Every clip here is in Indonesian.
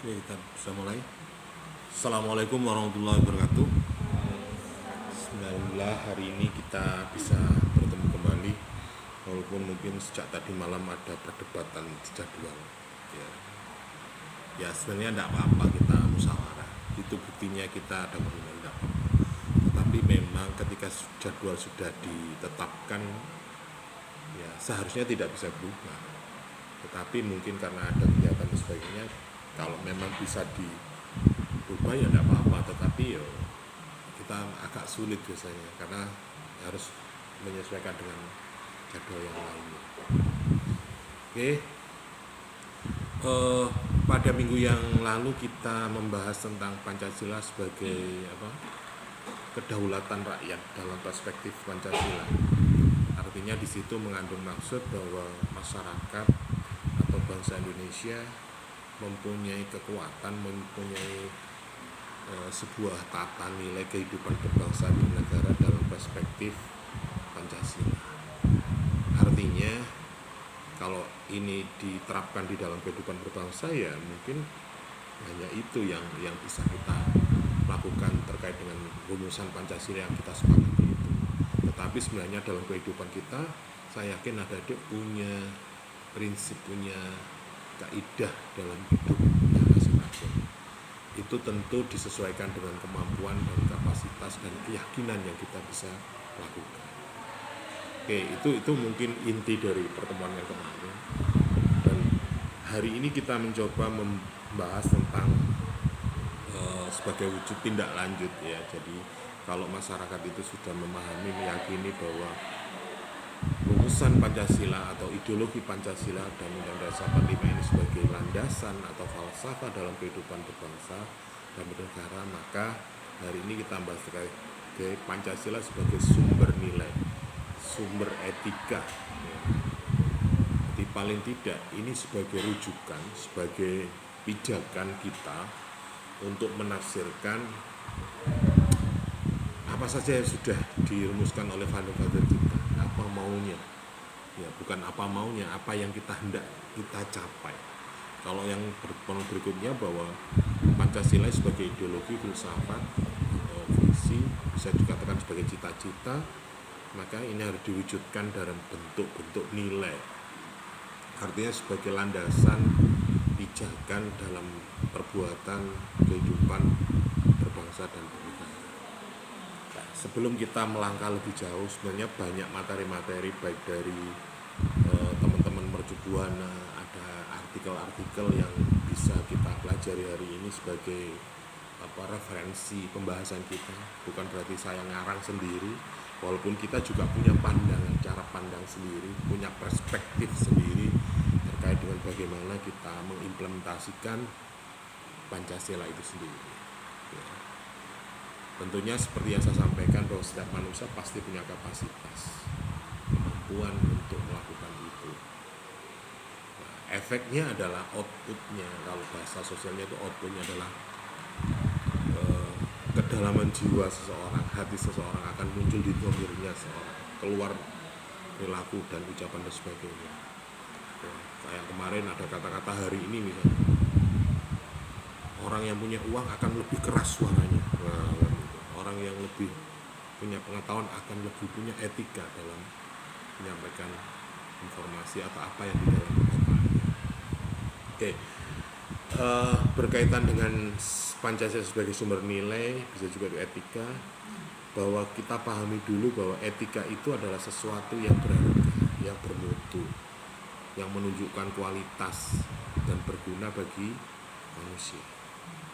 Oke, kita bisa mulai. Assalamualaikum warahmatullahi wabarakatuh. Bismillah, hari ini kita bisa bertemu kembali. Walaupun mungkin sejak tadi malam ada perdebatan di jadwal. Ya sebenarnya tidak apa-apa kita musyawarah. Itu buktinya kita ada pertemuan, tidak apa-apa. Tetapi memang ketika jadwal sudah ditetapkan, ya seharusnya tidak bisa berubah. Tetapi mungkin karena ada kegiatan dan sebagainya, kalau memang bisa diubah ya tidak apa-apa, tetapi ya kita agak sulit biasanya karena harus menyesuaikan dengan jadwal yang lainnya. Oke, pada minggu yang lalu kita membahas tentang Pancasila sebagai kedaulatan rakyat dalam perspektif Pancasila. Artinya di situ mengandung maksud bahwa masyarakat atau bangsa Indonesia mempunyai kekuatan, mempunyai sebuah tata nilai kehidupan berbangsa dan negara dalam perspektif Pancasila. Artinya kalau ini diterapkan di dalam kehidupan berbangsa, ya mungkin hanya itu yang bisa kita lakukan terkait dengan rumusan Pancasila yang kita sepakati itu. Tetapi sebenarnya dalam kehidupan kita, saya yakin adik-adik punya prinsip, punya kaidah dalam hidupnya masing-masing. Itu tentu disesuaikan dengan kemampuan dan kapasitas dan keyakinan yang kita bisa lakukan. Oke, itu mungkin inti dari pertemuan yang kemarin. Dan hari ini kita mencoba membahas tentang sebagai wujud tindak lanjut ya. Jadi kalau masyarakat itu sudah memahami, meyakini bahwa rumusan Pancasila atau ideologi Pancasila dan Undang-Undang Dasar 45 ini sebagai landasan atau falsafah dalam kehidupan berbangsa dan bernegara, maka hari ini kita bahas terkait Pancasila sebagai sumber nilai, sumber etika. Jadi paling tidak ini sebagai rujukan, sebagai pijakan kita untuk menafsirkan apa saja yang sudah dirumuskan oleh founder-founder kita, apa maunya. Ya, bukan apa maunya, apa yang kita hendak kita capai. Kalau yang berikutnya bahwa Pancasila sebagai ideologi, filsafat, visi, bisa dikatakan sebagai cita-cita, maka ini harus diwujudkan dalam bentuk-bentuk nilai. Artinya sebagai landasan pijakan dalam perbuatan kehidupan berbangsa dan bernegara. Nah, sebelum kita melangkah lebih jauh, sebenarnya banyak materi-materi baik dari teman-teman mercubuana, ada artikel-artikel yang bisa kita pelajari hari ini sebagai referensi pembahasan kita. Bukan berarti saya ngarang sendiri, walaupun kita juga punya pandangan, cara pandang sendiri, punya perspektif sendiri terkait dengan bagaimana kita mengimplementasikan Pancasila itu sendiri. Ya. Tentunya seperti yang saya sampaikan bahwa setiap manusia pasti punya kapasitas, kemampuan untuk melakukan itu. Nah, efeknya adalah outputnya, kalau bahasa sosialnya itu outputnya adalah kedalaman jiwa seseorang, hati seseorang akan muncul di dhamirnya seseorang, keluar perilaku dan ucapan dan sebagainya. Ya, kayak kemarin ada kata-kata hari ini misalnya, orang yang punya uang akan lebih keras suaranya. Nah, orang yang lebih punya pengetahuan akan lebih punya etika dalam menyampaikan informasi atau apa yang di dalam otaknya. Oke, berkaitan dengan Pancasila sebagai sumber nilai, bisa juga etika, bahwa kita pahami dulu bahwa etika itu adalah sesuatu yang berharga, yang bermutu, yang menunjukkan kualitas dan berguna bagi manusia.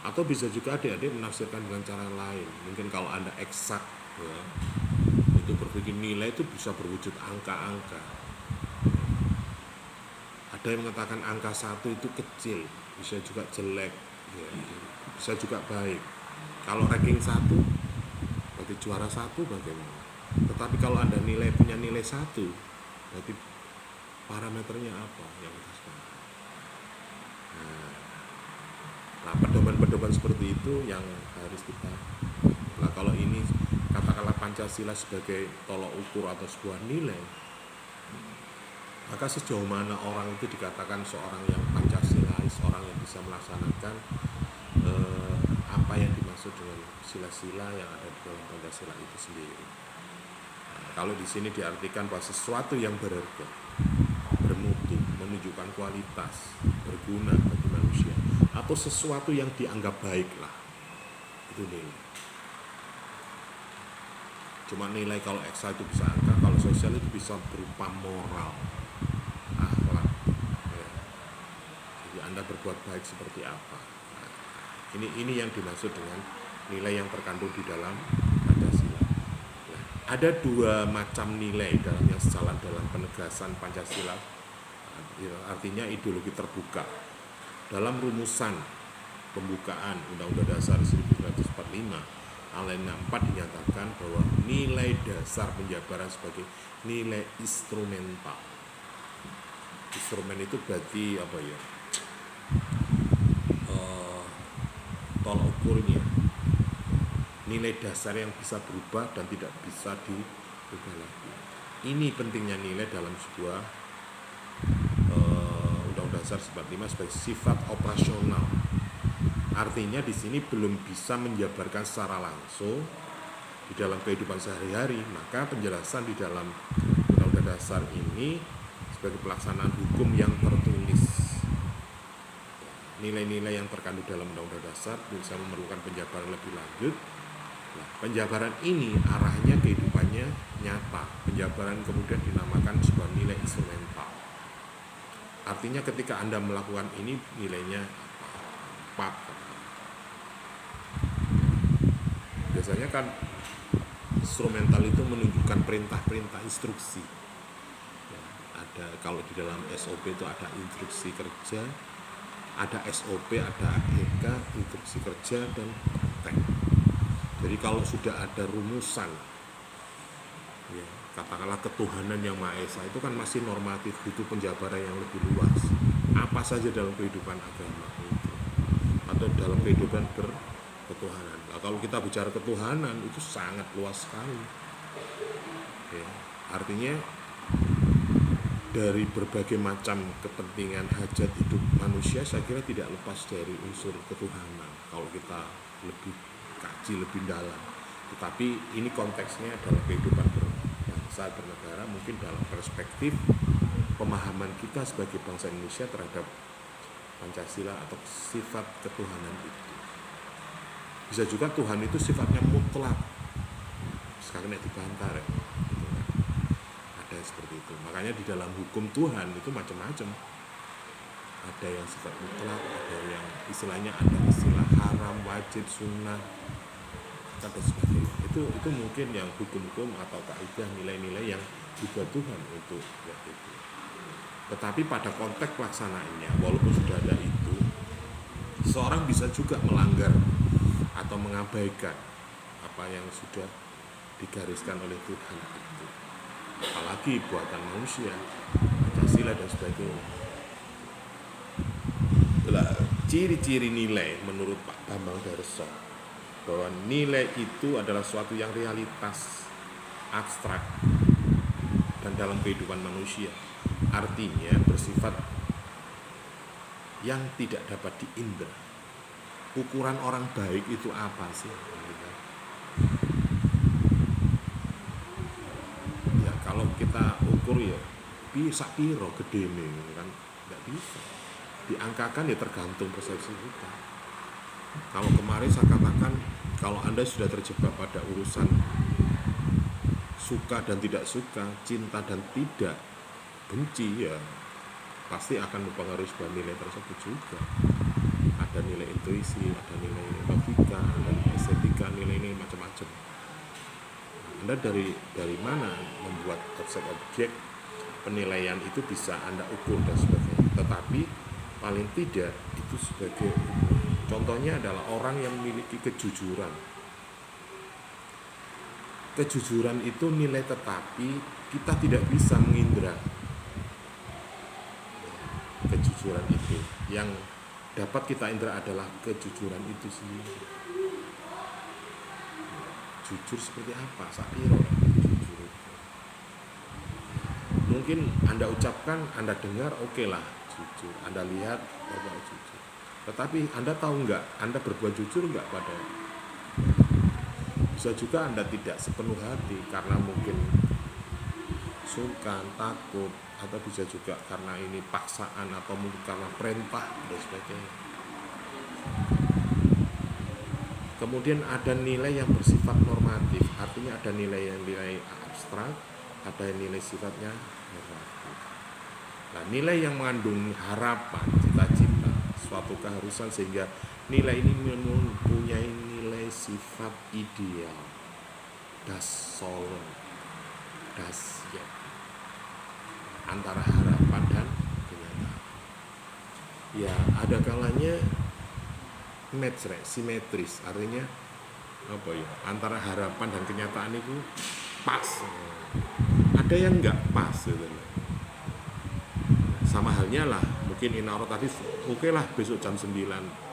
Atau bisa juga adik-adik menafsirkan dengan cara lain. Mungkin kalau Anda eksak, ya, itu berpikir nilai itu bisa berwujud angka-angka. Ada yang mengatakan angka 1 itu kecil, bisa juga jelek, ya, bisa juga baik. Kalau ranking 1, berarti juara 1 bagaimana? Tetapi kalau Anda punya nilai 1, berarti parameternya apa yang kita sepakat? Nah, pedoman-pedoman seperti itu yang harus kita. Nah, kalau ini katakanlah Pancasila sebagai tolok ukur atau sebuah nilai, maka sejauh mana orang itu dikatakan seorang yang Pancasilais, orang yang bisa melaksanakan melaksanakan apa yang dimaksud dengan sila-sila yang ada di dalam Pancasila itu sendiri. Nah, kalau di sini diartikan bahwa sesuatu yang berharga, bermutu, menunjukkan kualitas, berguna bagi manusia, atau sesuatu yang dianggap baik lah, itu nilai. Cuma nilai kalau ekstra itu bisa angka, kalau sosial itu bisa berupa moral, akhlak. Ya. Jadi Anda berbuat baik seperti apa. Nah, ini yang dimaksud dengan nilai yang terkandung di dalam Pancasila. Nah, ada dua macam nilai yang sejalan dalam penegasan Pancasila. Artinya ideologi terbuka. Dalam rumusan pembukaan Undang-Undang Dasar 1945, Alinea 4 dinyatakan bahwa nilai dasar penjabaran sebagai nilai instrumental. Instrumen itu berarti apa ya? Tolak ukurnya. Nilai dasar yang bisa berubah dan tidak bisa dirubah lagi. Ini pentingnya nilai dalam sebuah Undang-Undang Dasar 45 sebagai sifat operasional. Artinya di sini belum bisa menjabarkan secara langsung di dalam kehidupan sehari-hari, maka penjelasan di dalam Undang-Undang Dasar ini sebagai pelaksanaan hukum yang tertulis. Nilai-nilai yang terkandung dalam Undang-Undang Dasar bisa memerlukan penjabaran lebih lanjut. Nah, penjabaran ini arahnya kehidupannya nyata. Penjabaran kemudian dinamakan sebuah nilai instrumental. Artinya ketika Anda melakukan ini nilainya apa? Biasanya kan instrumental itu menunjukkan perintah-perintah instruksi. Ya, ada kalau di dalam SOP itu ada instruksi kerja, ada SOP, ada AEK, instruksi kerja dan praktek. Jadi kalau sudah ada rumusan, ya, katakanlah ketuhanan yang Maha Esa itu kan masih normatif, butuh penjabaran yang lebih luas. Apa saja dalam kehidupan agama itu, atau dalam kehidupan ketuhanan. Nah, kalau kita bicara ketuhanan itu sangat luas sekali. Ya, artinya dari berbagai macam kepentingan hajat hidup manusia, saya kira tidak lepas dari unsur ketuhanan. Kalau kita lebih kaji lebih dalam, tetapi ini konteksnya dalam kehidupan berbangsa bernegara, mungkin dalam perspektif pemahaman kita sebagai bangsa Indonesia terhadap Pancasila atau sifat ketuhanan itu. Bisa juga Tuhan itu sifatnya mutlak, sekarang dibantah ya. Gitu kan. Ada seperti itu. Makanya di dalam hukum Tuhan itu macam-macam. Ada yang sifat mutlak, ada yang istilahnya ada istilah haram, wajib, sunnah, dan sebagainya. Itu mungkin yang hukum-hukum atau kaidah nilai-nilai yang dibuat Tuhan untuk itu. Tetapi pada konteks pelaksanaannya, walaupun sudah ada itu, seorang bisa juga melanggar atau mengabaikan apa yang sudah digariskan oleh Tuhan itu. Apalagi buatan manusia, Pancasila dan sebagainya. Itulah ciri-ciri nilai menurut Pak Bambang Darso, bahwa nilai itu adalah suatu yang realitas, abstrak, dan dalam kehidupan manusia. Artinya bersifat yang tidak dapat diindra. Ukuran orang baik itu apa sih? Ya kalau kita ukur ya bisa piro gede nih kan, nggak bisa. Diangkakan ya tergantung persepsi kita. Kalau kemarin saya katakan, kalau Anda sudah terjebak pada urusan suka dan tidak suka, cinta dan tidak, benci, ya pasti akan mempengaruhi sebuah nilai tersebut juga. Ada nilai intuisi, ada nilai logika, ada nilai estetika, nilai-nilai macam-macam. Anda dari mana membuat objek penilaian itu bisa Anda ukur dan sebagainya. Tetapi paling tidak itu sebagai contohnya adalah orang yang memiliki kejujuran. Kejujuran itu nilai, tetapi kita tidak bisa mengindra kejujuran itu. Yang dapat kita indra adalah kejujuran itu sendiri. Jujur seperti apa? Sapiro jujur. Mungkin Anda ucapkan, Anda dengar, oke lah jujur. Anda lihat, jujur. Tetapi Anda tahu nggak, Anda berbuat jujur nggak pada, bisa juga Anda tidak sepenuh hati karena mungkin sungkan, takut, atau bisa juga karena ini paksaan atau mungkin karena perintah dan sebagainya. Kemudian ada nilai yang bersifat normatif, artinya ada nilai abstrak, ada nilai sifatnya normatif. Nah, nilai yang mengandung harapan, cita-cita, suatu keharusan, sehingga nilai ini mempunyai nilai sifat ideal, das soul, das ya, antara harapan dan kenyataan. Ya, ada kalanya match, simetris, artinya apa ya, antara harapan dan kenyataan itu pas. Ada yang enggak pas gitu. Sama halnya lah, mungkin Inaro tadi oke lah besok jam 9,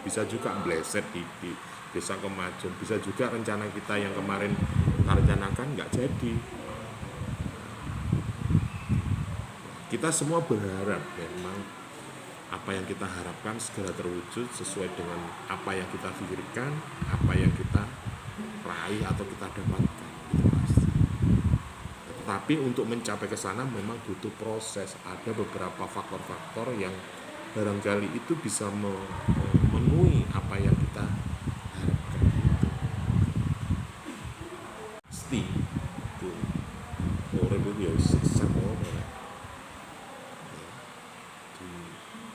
bisa juga bleset di desa Kemajun, bisa juga rencana kita yang kemarin kita rencanakan nggak jadi. Kita semua berharap memang apa yang kita harapkan segera terwujud sesuai dengan apa yang kita pikirkan, apa yang kita raih atau kita dapatkan, gitu Mas. Tapi untuk mencapai ke sana memang butuh proses. Ada beberapa faktor-faktor yang barangkali itu bisa memenuhi apa yang kita harapkan. Pasti itu orang itu ya siksa orang.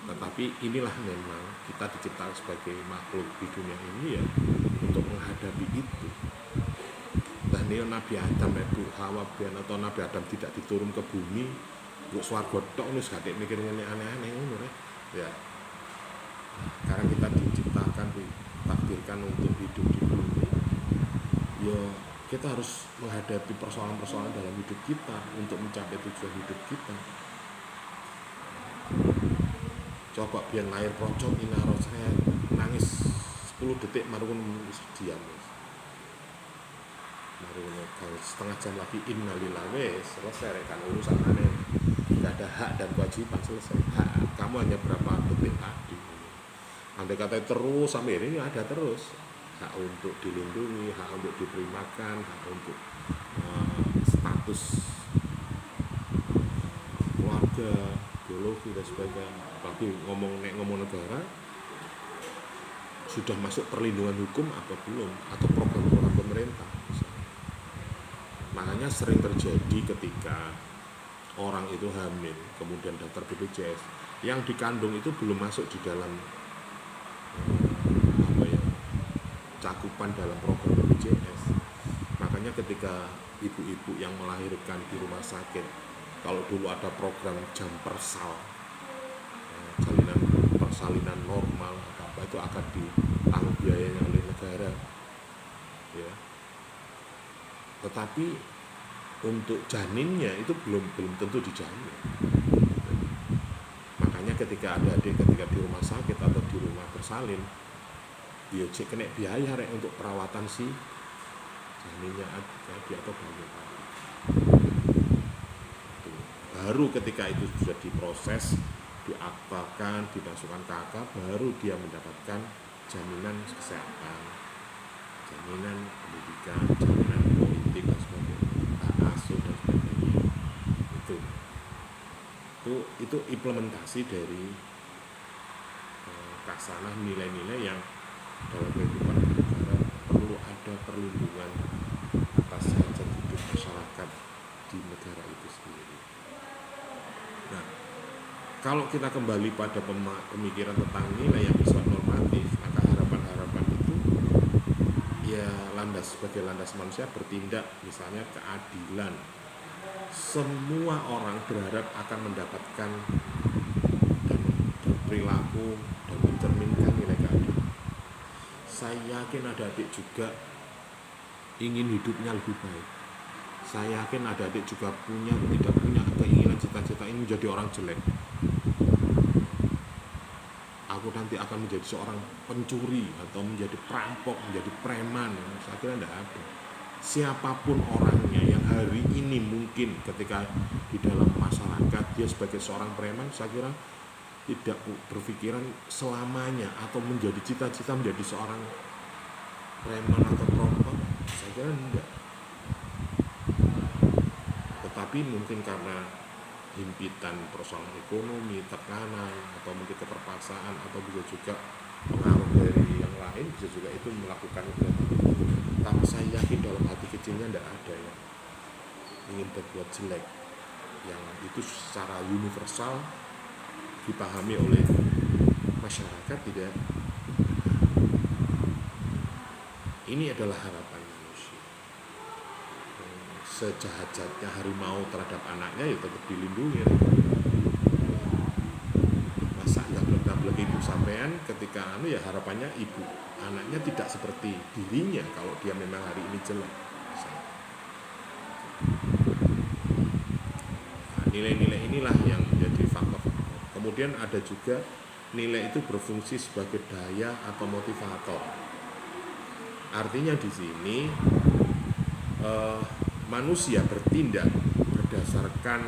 Tetapi inilah memang kita diciptakan sebagai makhluk di dunia ini ya untuk menghadapi itu. Dan Nabi Adam itu Hawa bian atau Nabi Adam tidak diturun ke bumi untuk swarga tok wis gak mikir aneh-aneh ngono ya. Karena kita diciptakan, ditakdirkan untuk hidup di bumi. Ya kita harus menghadapi persoalan-persoalan dalam hidup kita untuk mencapai tujuan hidup kita. Coba biar lahir procot Inaro saya nangis 10 detik marun diam. Kalau setengah jam lagi innalillahi selesai kan urusan aneh, nggak ada hak dan kewajiban, selesai. Hak kamu hanya berapa detik tadi. Andai kata terus sampai ini ada terus hak untuk dilindungi, hak untuk diberi makan, hak untuk status keluarga, biologi dan sebagainya. Tapi ngomong negara sudah masuk perlindungan hukum atau belum, atau program-program pemerintah. Makanya sering terjadi ketika orang itu hamil kemudian daftar BPJS, yang dikandung itu belum masuk di dalam cakupan dalam program BPJS. Makanya ketika ibu-ibu yang melahirkan di rumah sakit, kalau dulu ada program jam persal, jalinan persalinan normal atau apa, itu akan ditanggung biayanya oleh negara ya. Tetapi untuk janinnya itu belum tentu dijamin. Makanya ketika ada adik ketika di rumah sakit atau di rumah bersalin, dia kena biaya untuk perawatan si janinnya adik atau bayi. Baru ketika itu sudah diproses, diaktakan, dimasukkan ke akta, baru dia mendapatkan jaminan kesehatan, jaminan pendidikan, jaminan politik dan sebagainya, hak asuh dan sebagainya. Itu implementasi dari kasanah nilai-nilai yang dalam kehidupan negara perlu ada perlindungan atas hajat hidup masyarakat di negara itu sendiri. Nah, kalau kita kembali pada pemikiran tentang nilai yang bersifat normatif, maka harapan-harapan itu ya sebagai landas manusia bertindak, misalnya keadilan. Semua orang berharap akan mendapatkan dan berperilaku dan mencerminkan nilai keadilan. Saya yakin ada adik juga ingin hidupnya lebih baik. Saya yakin ada adik juga tidak punya keinginan cita-cita ini menjadi orang jelek. Aku nanti akan menjadi seorang pencuri atau menjadi perampok, menjadi preman. Saya kira tidak ada. Siapapun orangnya yang hari ini mungkin ketika di dalam masyarakat dia sebagai seorang preman, saya kira tidak berpikiran selamanya atau menjadi cita-cita menjadi seorang preman atau perompak, saya kira enggak. Tetapi mungkin karena himpitan persoalan ekonomi, tekanan, atau mungkin keterpaksaan, atau bisa juga pengaruh dari yang lain, bisa juga itu melakukan itu. Tapi saya yakin dalam hati kecilnya tidak ada yang ingin berbuat jelek, yang itu secara universal dipahami oleh masyarakat tidak. Ini adalah harapan manusia. Sejahat-jahatnya harimau terhadap anaknya ya tetap dilindungi. Masa gablek-gablek ibu sampean ketika ya harapannya ibu anaknya tidak seperti dirinya kalau dia memang hari ini jelek. Nah, nilai-nilai inilah yang menjadi faktor. Kemudian ada juga nilai itu berfungsi sebagai daya atau motivator. Artinya di sini manusia bertindak berdasarkan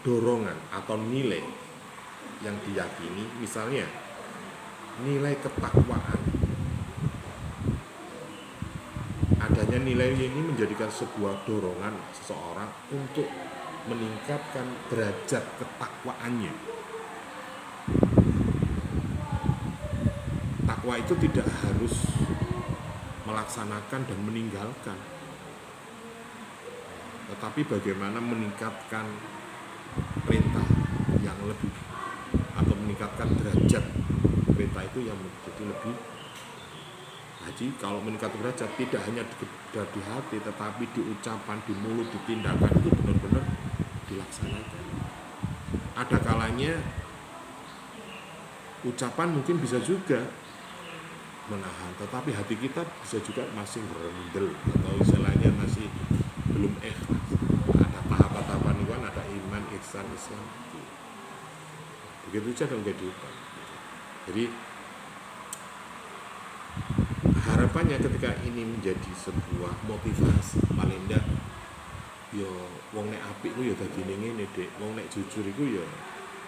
dorongan atau nilai yang diyakini, misalnya nilai ketakwaan. Adanya nilai ini menjadikan sebuah dorongan seseorang untuk meningkatkan derajat ketakwaannya. Takwa itu tidak harus melaksanakan dan meninggalkan, tetapi bagaimana meningkatkan perintah yang lebih atau meningkatkan derajat perintah itu yang menjadi lebih. Jadi kalau meningkatkan derajat tidak hanya di hati, tetapi di ucapan, di mulut, di tindakan itu benar-benar dilaksanakan. Ada kalanya ucapan mungkin bisa juga menahan, tetapi hati kita bisa juga masih berendel atau istilahnya masih belum ikhlas. Ada tahap-tahapan itu kan, ada iman, ihsan, Islam. Begitu saja dalam kehidupan. Jadi harapannya ketika ini menjadi sebuah motivasi, paling enggak yo wong nek apik ku yo dadi ngene Dik, wong nek jujur iku yo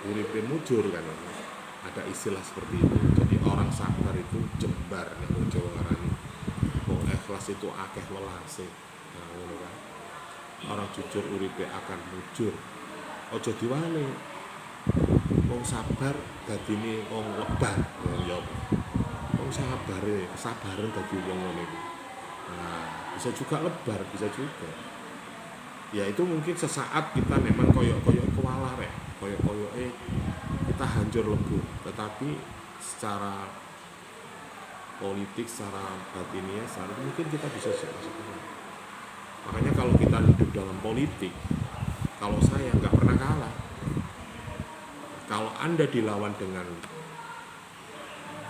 uripe mujur kan. Ada istilah seperti itu. Jadi orang sabar itu jembar nek wong Jawa ngarani. Wong ikhlas itu akeh welase. Nah, ngono kan. Orang jujur uripe akan mujur. Aja diwale. Wong sabar dadine wong lebar. Ya wong sabare, kesabaran dadi wong ngono iku. Nah, bisa juga lebar, bisa juga. Ya itu mungkin sesaat kita memang koyok-koyok kewalah rek, koyok-koyoke kita hancur lebur, tetapi secara politik, secara batiniah, secara mungkin kita bisa seperti. Makanya kalau kita hidup dalam politik, kalau saya nggak pernah kalah. Kalau Anda dilawan dengan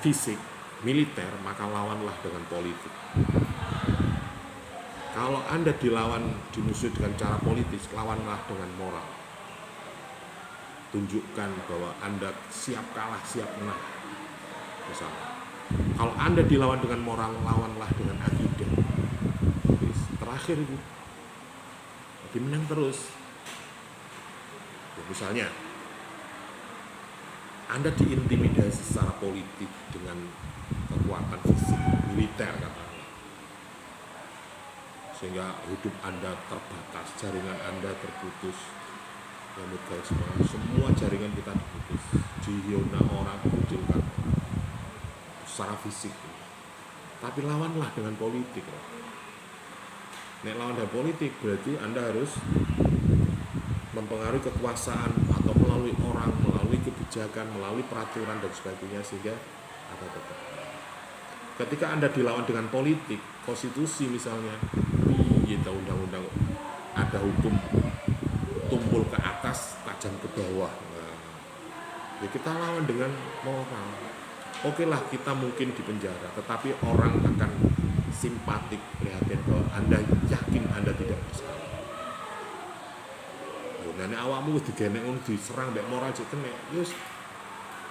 fisik, militer, maka lawanlah dengan politik. Kalau Anda dilawan, dimusuhi dengan cara politis, lawanlah dengan moral. Tunjukkan bahwa Anda siap kalah, siap menang. Misalnya, kalau Anda dilawan dengan moral, lawanlah dengan akidah. Terakhir itu, jadi menang terus. Ya, misalnya, Anda diintimidasi secara politik dengan kekuatan fisik, militer katakanlah, sehingga hidup Anda terbatas, jaringan Anda terputus. Ya, semua jaringan kita diputus, dihina orang, dikucilkan secara fisik. Tapi lawanlah dengan politik. Nek lawan dengan politik berarti Anda harus mempengaruhi kekuasaan atau melalui orang, melalui kebijakan, melalui peraturan dan sebagainya, sehingga ada tetap. Ketika Anda dilawan dengan politik, konstitusi misalnya, kita undang-undang, ada hukum tumpul ke atas, tajam ke bawah. Nah, ya kita lawan dengan moral. Oke lah, kita mungkin di penjara, tetapi orang akan simpatik, prihatin bahwa Anda yakin Anda tidak bersalah. Nah, ini awakmu digenek diserang mbek moral cek kene, yus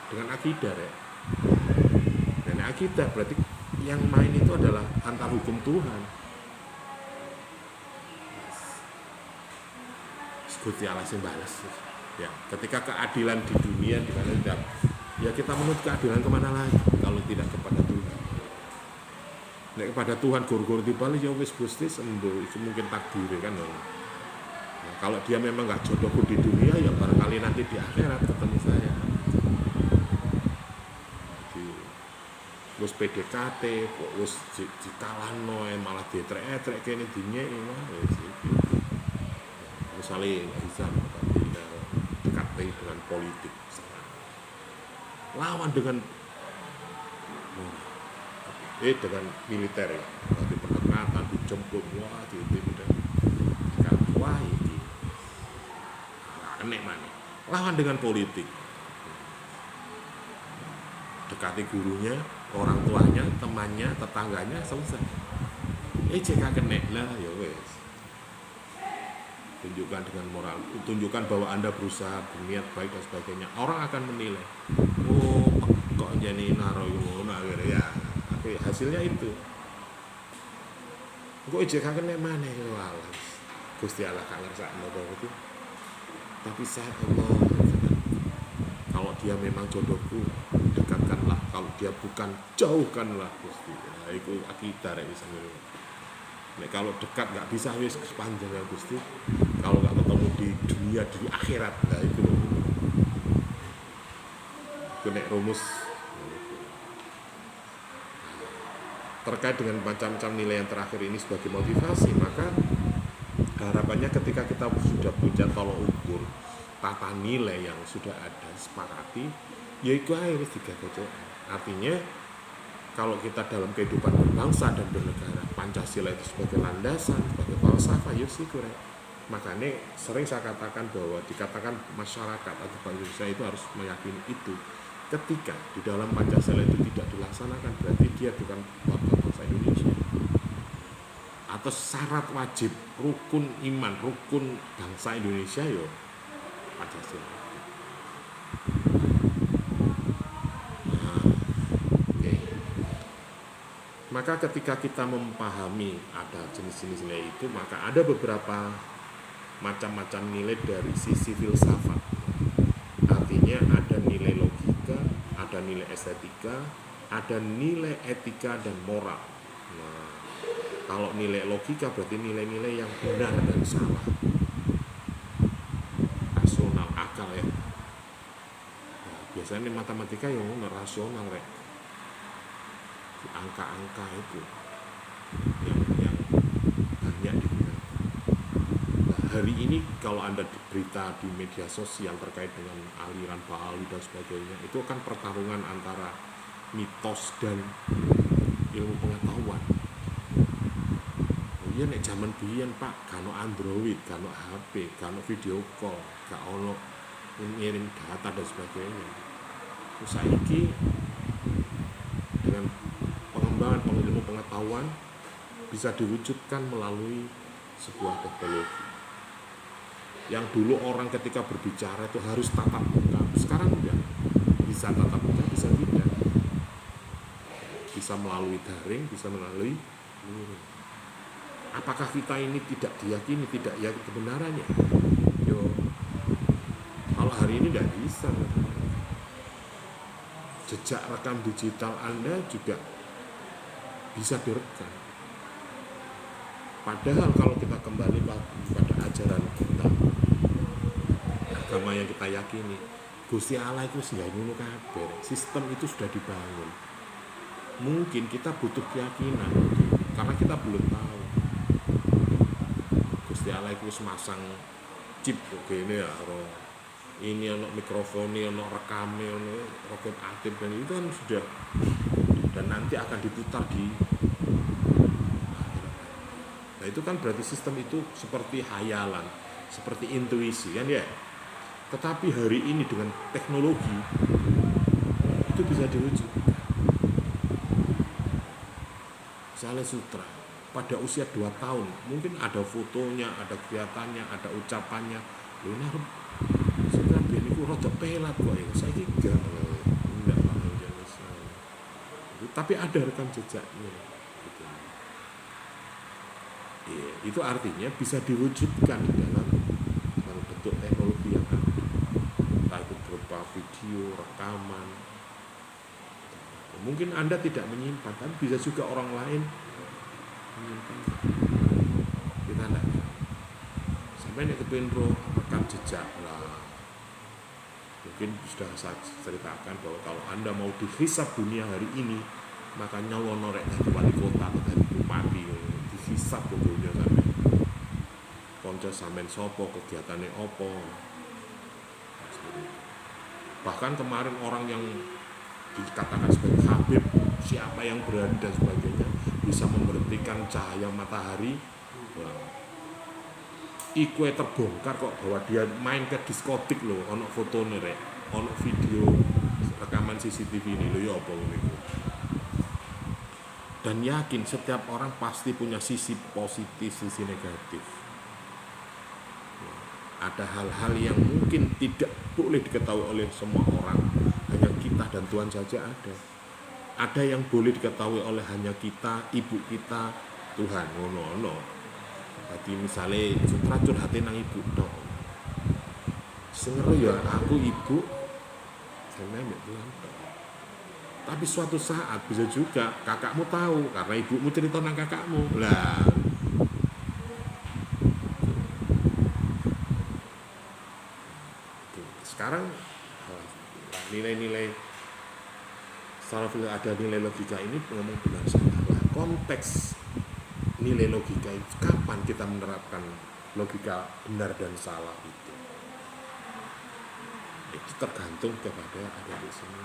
dengan akidah ya. Dan akidah berarti yang main itu adalah antar hukum Tuhan. Gusti Allah sing balas. Ya, ketika keadilan di dunia di mana tidak, ya kita menuntut keadilan kemana lagi kalau tidak kepada Tuhan. Nek kepada Tuhan gor-gor dibalik ya wis Gusti sembuh, itu mungkin takdir kan. Nah, kalau dia memang nggak jodohku di dunia ya barangkali nanti di akhirat ketemu saya. Jadi, wis PDKT kok wis dikalahno malah dietrek-etrek kene dinyeki wis iki. Misalnya bisa tapi dekat dengan politik lawan dengan dengan militer ya, di pendekatan dijemput wah wah ini enek mana lawan dengan politik, dekati gurunya, orang tuanya, temannya, tetangganya, selesai. Jika kena lah ya wes, tunjukkan dengan moral, tunjukkan bahwa Anda berusaha berniat baik dan sebagainya, orang akan menilai, oh kok jadi naro akhirnya ya, oke, hasilnya itu. Kok jika kena mana ya Allah, Gusti Allah kan ngersakno itu. Tapi saya Allah, kalau dia memang jodohku, dekatkanlah. Kalau dia bukan, jauhkanlah Gusti. Nah, itu akidah rek bisa ngene. Nek kalau dekat nggak bisa wis sepanjang ya Gusti. Kalau nggak ketemu di dunia di akhirat, nah itu loh. Itu nek rumus terkait dengan macam-macam nilai yang terakhir ini sebagai motivasi, maka harapannya ketika kita sudah punya tolok ukur tata nilai yang sudah ada sepakati, yaitu harus digagas. Artinya kalau kita dalam kehidupan berbangsa dan bernegara, Pancasila itu sebagai landasan, sebagai falsafah, yuk sih kurang. Makanya sering saya katakan bahwa dikatakan masyarakat atau bangsa Indonesia itu harus meyakini itu. Ketika di dalam Pancasila itu tidak dilaksanakan, berarti dia bukan warga bangsa Indonesia. Atau syarat wajib rukun iman, rukun bangsa Indonesia yo Pancasila. Nah, okay. Maka ketika kita memahami ada jenis-jenis nilai itu, maka ada beberapa macam-macam nilai dari sisi filsafat. Artinya ada nilai logika, ada nilai estetika, ada nilai etika dan moral. Nah, kalau nilai logika berarti nilai-nilai yang benar dan salah, rasional, akal ya. Nah, biasanya matematika yang rasional rek, angka-angka itu yang banyak digunakan. Nah, hari ini kalau Anda berita di media sosial terkait dengan aliran Bali dan sebagainya, itu kan pertarungan antara mitos dan ilmu pengetahuan. Iya nek zaman biyen Pak, kano Android, kano HP, kano video call, gak ono ngirim data dan sebagainya. Terus saiki dengan pengembangan ilmu pengetahuan bisa diwujudkan melalui sebuah teknologi. Yang dulu orang ketika berbicara itu harus tatap muka, sekarang udah bisa tatap muka, bisa tidak. Bisa melalui daring, bisa melalui luring. Apakah kita ini tidak diyakini, tidak yakin kebenarannya? Yo, kalau hari ini tidak bisa. Jejak rekam digital Anda juga bisa direkam. Padahal kalau kita kembali pada ajaran kita, agama yang kita yakini, Gusti Allah itu sudah ngono kabeh. Sistem itu sudah dibangun. Mungkin kita butuh keyakinan karena kita belum tahu. Gusti Allah itu masang chip begini ya, ini ono mikrofon, ono rekame, ono roket aktif, dan itu kan sudah, dan nanti akan diputar di. Nah itu kan berarti sistem itu seperti hayalan, seperti intuisi kan ya. Tetapi hari ini dengan teknologi itu bisa diwujudkan. Misalnya sutra pada usia 2 tahun mungkin ada fotonya, ada kelihatannya, ada ucapannya. Lho nek sutra biyen iku rada pelat kok ya. Saiki enggak tapi ada rekam jejaknya gitu. Itu artinya bisa diwujudkan di dalam bentuk teknologi yang ada. berupa video, rekaman. Mungkin Anda tidak menyimpan, tapi bisa juga orang lain menyimpan. Kita tidak tahu. Sampai nek kepengin roh rekam jejak lah. Mungkin sudah saya ceritakan bahwa kalau Anda mau dihisab dunia hari ini, maka nyalono rek dadi wali kota atau dadi bupati, dihisab pokoknya sampai konco sampean sopo, kegiatannya opo. Bahkan kemarin orang yang dikatakan sebagai Habib, siapa yang berani dan sebagainya, bisa memberhentikan cahaya matahari. Iku terbongkar kok bahwa dia main ke diskotik loh, ono fotone rek, ono video rekaman CCTV ini loh, ya apa niku. Dan yakin setiap orang pasti punya sisi positif, sisi negatif. Ada hal-hal yang mungkin tidak boleh diketahui oleh semua orang, hanya kita dan Tuhan saja ada. Ada yang boleh diketahui oleh hanya kita, ibu kita, Tuhan. Ngono. Jadi misalnya curhat nang ibu dong. Sengeru ya aku ibu, saya Tuhan. Tapi suatu saat bisa juga kakakmu tahu karena ibumu cerita nang kakakmu. Lah, sekarang nilai-nilai secara ada nilai logika ini ngomong benar salah. Konteks nilai logika itu kapan kita menerapkan logika benar dan salah itu tergantung kepada ada di sini.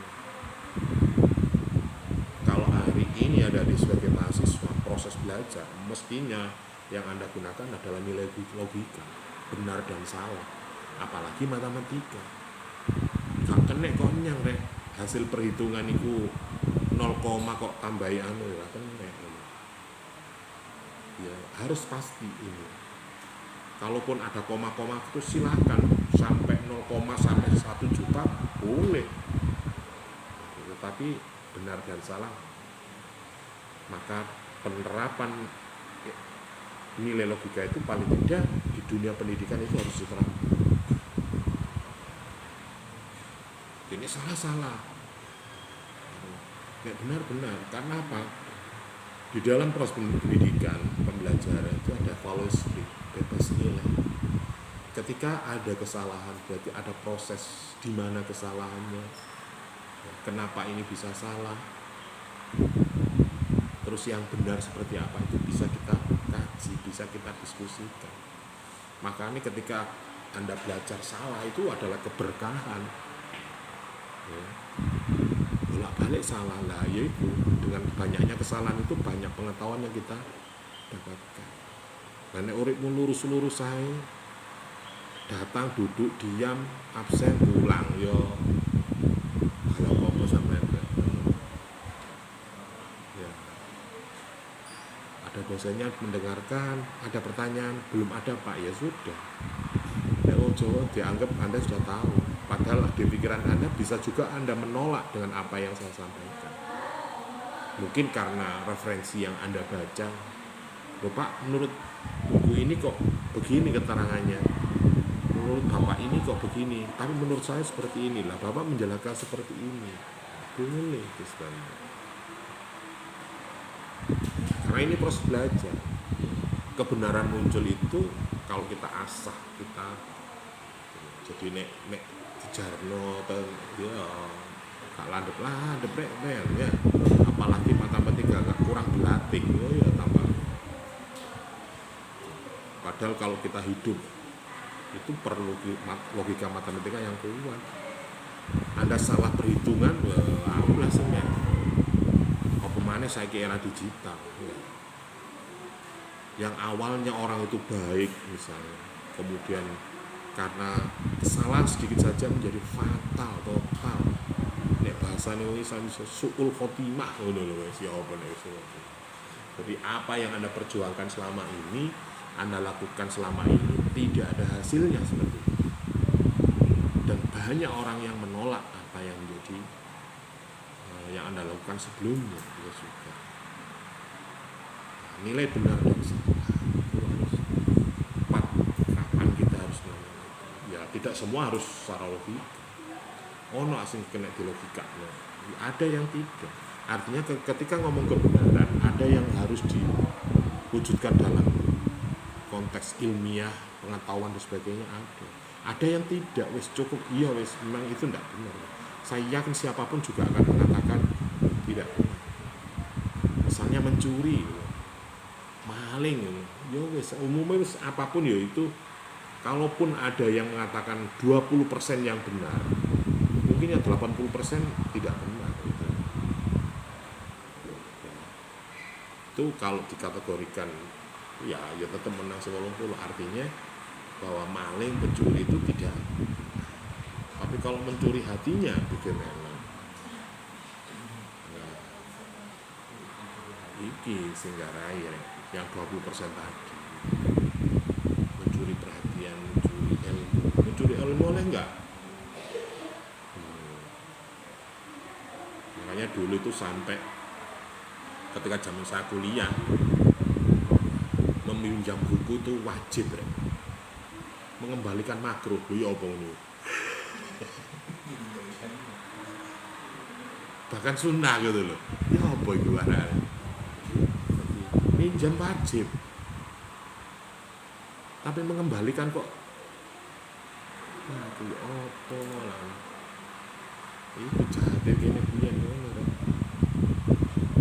Kalau hari ini ada di sebagai mahasiswa proses belajar, mestinya yang Anda gunakan adalah nilai logika benar dan salah, apalagi matematika. Gak kena kok nyang rek hasil perhitungan itu 0, kok tambahi anu ya kena. Ya harus pasti ini. Kalaupun ada koma-koma itu silakan sampai 0, sampai 1 juta boleh. Tetapi benar dan salah, maka penerapan nilai logika itu paling tidak di dunia pendidikan itu harus diterapkan. Ini salah-salah, nggak benar-benar. Karena apa? Di dalam proses pendidikan, pembelajaran itu ada evaluasi, bebas nilai. Ketika ada kesalahan, berarti ada proses di mana kesalahannya, kenapa ini bisa salah, terus yang benar seperti apa itu bisa kita kaji, bisa kita diskusikan. Makanya ketika Anda belajar salah itu adalah keberkahan. Ya. Bolak-balik salah lah, yaitu dengan banyaknya kesalahan itu banyak pengetahuan yang kita dapatkan. Karena uripmu lurus-lurus saya, datang, duduk, diam, absen, pulang, yo kalau apa sampai ya. Ada dosennya mendengarkan, ada pertanyaan, belum ada Pak, ya sudah. Ya ojo dianggap Anda sudah tahu. Padahal di pikiran Anda bisa juga Anda menolak dengan apa yang saya sampaikan. Mungkin karena referensi yang Anda baca. Loh Pak, menurut buku ini kok begini keterangannya. Menurut Bapak ini kok begini. Tapi menurut saya seperti inilah. Bapak menjelaskan seperti ini. Boleh itu sebenarnya. Karena ini proses belajar. Kebenaran muncul itu kalau kita asah, kita jadi nek jarno atau ya gak landep rek ya. Apalagi matematika gak kurang berlatih, oh ya tambah. Padahal kalau kita hidup itu perlu logika matematika yang kuat. Anda salah perhitungan, aku langsung ya. Apa mana saya ke era digital ya. Yang awalnya orang itu baik misalnya, kemudian karena kesalahan sedikit saja menjadi fatal, total. Nek bahasane wis suul khotimah ngono lho wis ya apa nek. Jadi apa yang Anda perjuangkan selama ini, Anda lakukan selama ini tidak ada hasilnya seperti itu. Dan banyak orang yang menolak apa yang menjadi yang Anda lakukan sebelumnya ya juga. Nilai benar dan salah itu harus tepat kapan kita harus melakukan. Ya tidak semua harus secara logika. ono asing kena di logika. Ada yang tidak. Artinya ketika ngomong kebenaran, ada yang harus diwujudkan dalam konteks ilmiah, pengetahuan dan sebagainya ada. Ada yang tidak, wis cukup iya wis memang itu tidak benar. Saya yakin siapapun juga akan mengatakan tidak benar. Misalnya mencuri, maling, ya wis umumnya wis apapun ya itu. Kalaupun ada yang mengatakan 20% yang benar, mungkin yang 80% tidak benar. Itu kalau dikategorikan ya tetap menang 90, artinya bahwa maling, pencuri itu tidak. Tapi kalau mencuri hatinya bagaimana? Nah, iki sehingga raya yang 20% tadi. Mencuri perhatian, mencuri ilmu oleh enggak? Makanya dulu itu sampai ketika zaman saya kuliah meminjam buku itu wajib mengembalikan makruh. Ya apa ini? Bahkan sunnah gitu loh. Ya apa itu warna? Minjam wajib. Tapi mengembalikan kok itu apa lah. Itu jahatnya gini.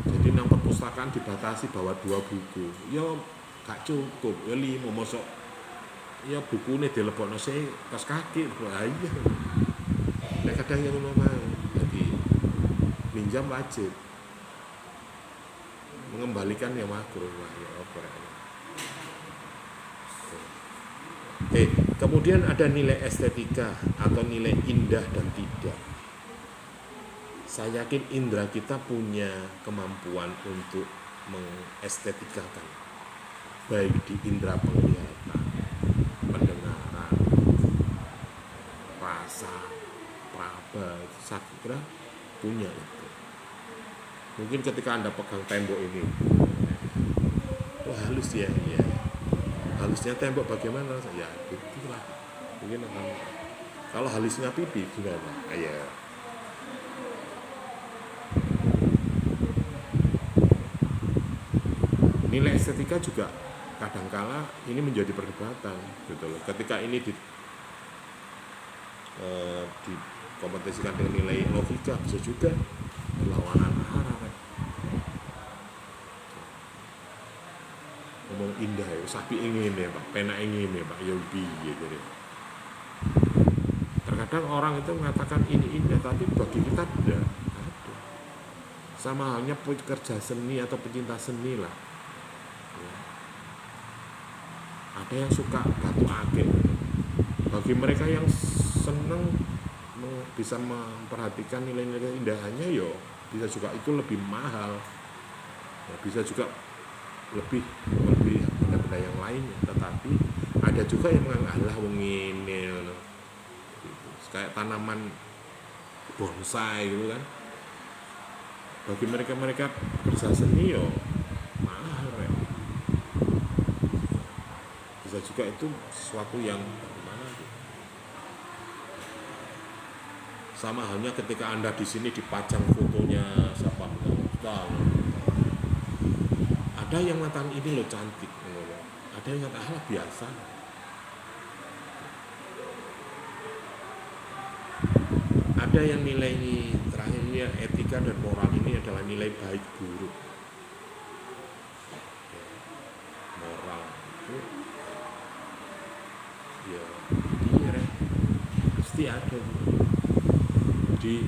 Jadi nang perpustakaan dibatasi bawa 2 buku. Ya gak cukup. Ya 5 mosok. Ya bukunya dilebokno sih kas kaki. Iya. Nek kadang yang ngono. Jadi minjam wajib. Mengembalikan yang makruh. Wah, ya apa ya. Kemudian ada nilai estetika atau nilai indah dan tidak. Saya yakin indera kita punya kemampuan untuk mengestetikakan, baik di indera penglihatan, pendengaran, rasa, peraba. Saya kira punya itu. Mungkin ketika Anda pegang tembok ini, wah halus ya, iya. Halusnya tembok bagaimana? Ya itulah. Mungkin akan. Kalau halusnya pipi gimana? Ya. Nilai estetika juga kadangkala ini menjadi perdebatan, gitu loh. Ketika ini dikompetisikan dengan nilai logika, bisa juga berlawanan arah. Ngomong indah ya, sapi ingin ya Pak, pena ingin ya Pak, ya piye jadi. Terkadang orang itu mengatakan ini indah, tapi bagi kita tidak ada. Sama halnya pekerja seni atau pecinta seni lah. Ya. Ada yang suka batu akik. Bagi mereka yang senang bisa memperhatikan nilai-nilai indahannya, yo bisa juga itu lebih mahal. Ya, bisa juga lebih benda-benda yang lainnya, tetapi ada juga yang mengalah wong ngene gitu. Kayak tanaman bonsai gitu kan, bagi mereka kerja seni yo mahal ya. Bisa juga itu sesuatu yang mana gitu. Sama halnya ketika Anda di sini dipajang fotonya siapa tahu. Ada yang mengatakan ini loh cantik, ada yang mengatakan biasa. Ada yang nilai terakhirnya etika dan moral ini adalah nilai baik buruk. Moral itu ya pasti ada. Jadi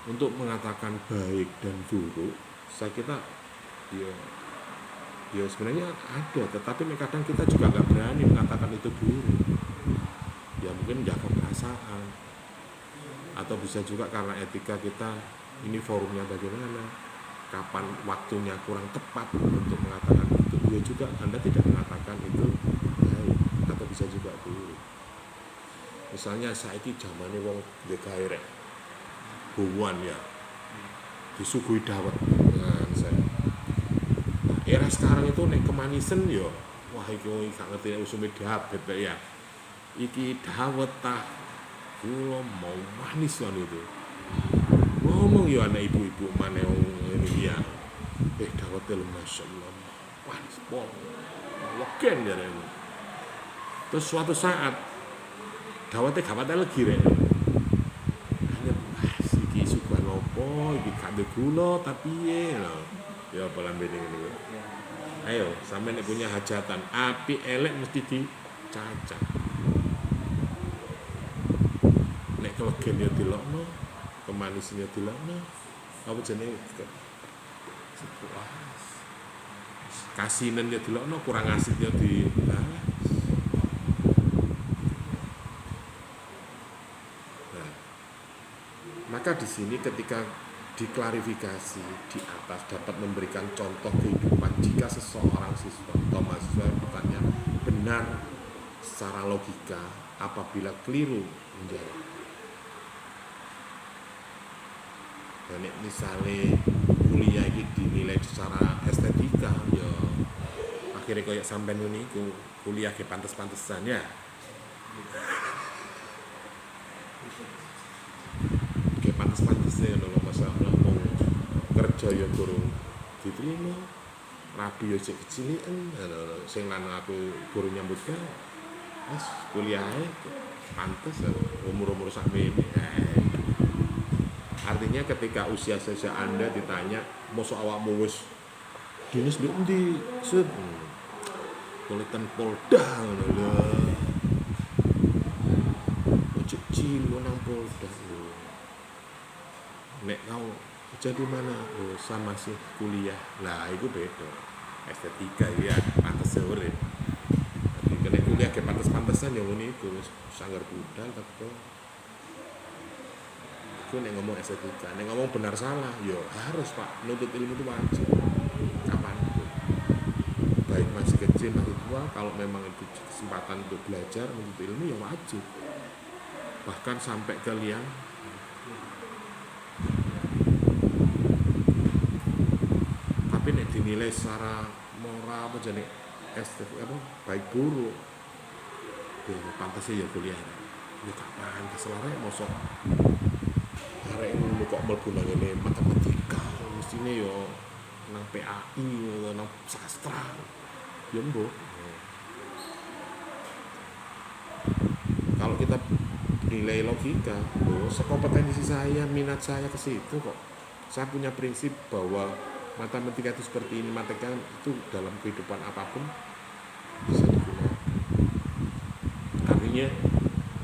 untuk mengatakan baik dan buruk, saya kira ya sebenarnya ada, tetapi kadang kita juga nggak berani mengatakan itu buruk. Ya mungkin menjaga perasaan, atau bisa juga karena etika kita ini forumnya bagaimana, kapan waktunya kurang tepat untuk mengatakan itu. Ya juga Anda tidak mengatakan itu baik, atau bisa juga buruk. Misalnya saiki zamane wong DKI rek buwan ya disuguhi dawet. Nah, era sekarang itu nek kemanisan yo wah iki gak ngerti usume dawet ya. Iki dawet tah Kula mau manis kan itu. Ngomong ya anak ibu-ibu mana yang ini ya. Dawet Masya Allah. Manis pol. Wegen ya ini. Terus suatu saat dawetnya gawat lagi rek. Iki suka nopo, iki kade gula tapi ya apa lambene ngene. Ayo, sampe nek punya hajatan, api elek mesti dicacah. Nek kelegen ya dilokno, kemanisan ya dilokno. Apa jenenge? Kasinan ya dilokno, kurang asin ya dibalas. Nah, maka di sini ketika diklarifikasi di atas dapat memberikan contoh kehidupan jika seseorang siswa atau mahasiswa bertanya benar secara logika apabila keliru menjawab. Dan misalnya kuliah ini dinilai secara estetika ya akhirnya kayak sampean ini kuliah ke pantes-pantesan ya kayak pantes-pantesan loh masalah mau kerja ya kurang diterima rapi ya cek kecilian sing lanang aku guru nyambut kan mas kuliahnya pantes umur-umur sampai ini artinya ketika usia Anda ditanya mosok awakmu wis dinas ndek endi set Politan Polda ngono lho ojek cilik nang Polda lho nek kau jadi mana sama sih kuliah lah itu beda estetika ya pantes urip tapi kena kuliah ke pantes-pantesan yang ngene iku wis sanggar budal tapi kok aku nek ngomong estetika, nek ngomong benar salah, yo harus Pak, nuntut ilmu itu wajib. Kapanpun. Baik masih kecil, masih tua, kalau memang itu kesempatan untuk belajar, menuntut ilmu ya wajib. Bahkan sampai ke liang. Tapi nek dinilai secara moral apa jenis estetik apa baik buruk. Ya pantasnya ya kuliah. Ya kapan keselare mosok arek ngono kok mlebu nang ngene matematika mestine yo nang PAI atau nang sastra ya mbok kalau kita nilai logika sekompetensi saya minat saya ke situ kok saya punya prinsip bahwa matematika itu seperti ini matematika itu dalam kehidupan apapun bisa digunakan artinya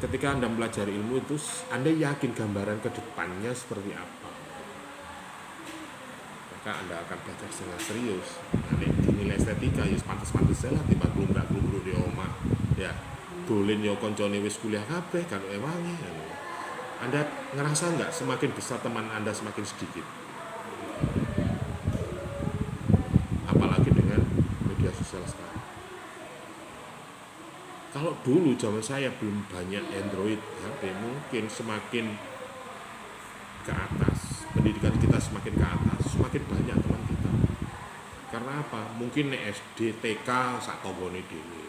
ketika Anda belajar ilmu itu, Anda yakin gambaran ke depannya seperti apa. Maka Anda akan belajar secara serius. Nah, dinilai estetika, ya pantes-pantes lah timbang klumbrak-klumbruk di omah. Ya, dolen ya koncone wis kuliah kabeh kan ewangi. Anda ngerasa enggak semakin besar teman Anda semakin sedikit? Apalagi dengan media sosial sekarang. Kalau dulu zaman saya belum banyak Android HP, mungkin semakin ke atas, pendidikan kita semakin ke atas, semakin banyak teman kita. Karena apa? Mungkin SD, TK sak tanggane dhewe.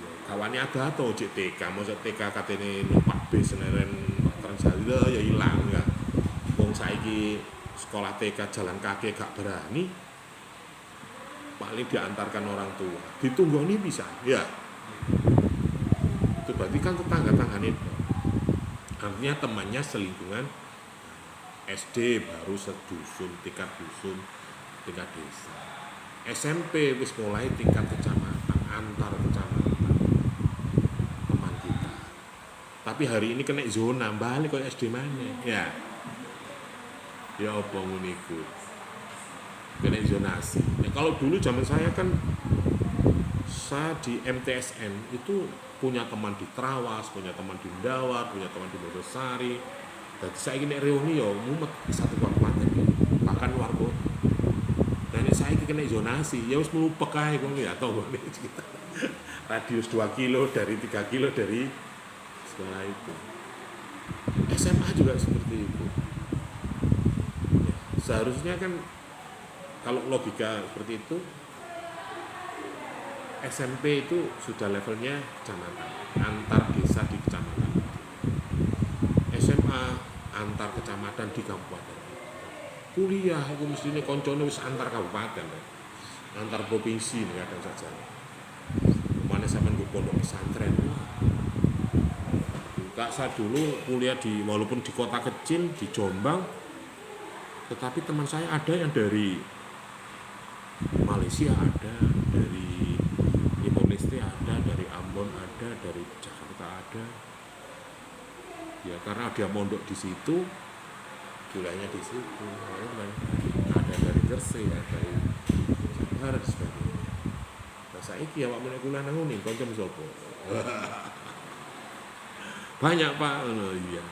Ya, kawannya ada atau TK, masa TK katene numpak bis Seneren Transjawa ya ilang ya. Wong saiki sekolah TK jalan kaki gak berani. Paling diantarkan orang tua. Ditunggoni bisa, ya. Itu berarti kan tetangga-tangganya artinya temannya selingkungan SD baru sedusun, tingkat dusun, tingkat desa SMP wis mulai tingkat kecamatan, antar kecamatan teman kita tapi hari ini kena zona, balik ke SD mana ya apa nguniku kena zonasi ya, kalau dulu zaman saya kan saya di MTSN itu punya teman di Trawas, punya teman di Ndawar, punya teman di Bodosari. Dan saya ini reuni ya mumet satu kabupaten bahkan luar kota. Dan saya ini kena zonasi, ya wis melupek ae kok ya tau kok kita. Radius 2 kilo dari 3 kilo dari sekolah itu. SMA juga seperti itu. Ya, seharusnya kan kalau logika seperti itu SMP itu sudah levelnya kecamatan, antar desa di kecamatan. SMA antar kecamatan di kabupaten. Kuliah itu mestinya koncone wis antar kabupaten, antar provinsi nih kadang saja. Mana sampean gue pondok pesantren. Kak saya dulu kuliah walaupun di kota kecil di Jombang, tetapi teman saya ada yang dari Malaysia ada, dari Indonesia ada, dari Ambon ada, dari Jakarta ada. Ya karena dia mondok di situ, kuliahnya di situ. Ada dari Gresik, ada dari Jabar dan sebagainya. Nah saiki ya waktu kuliah nang ngene kanca sapa? Banyak Pak, iya.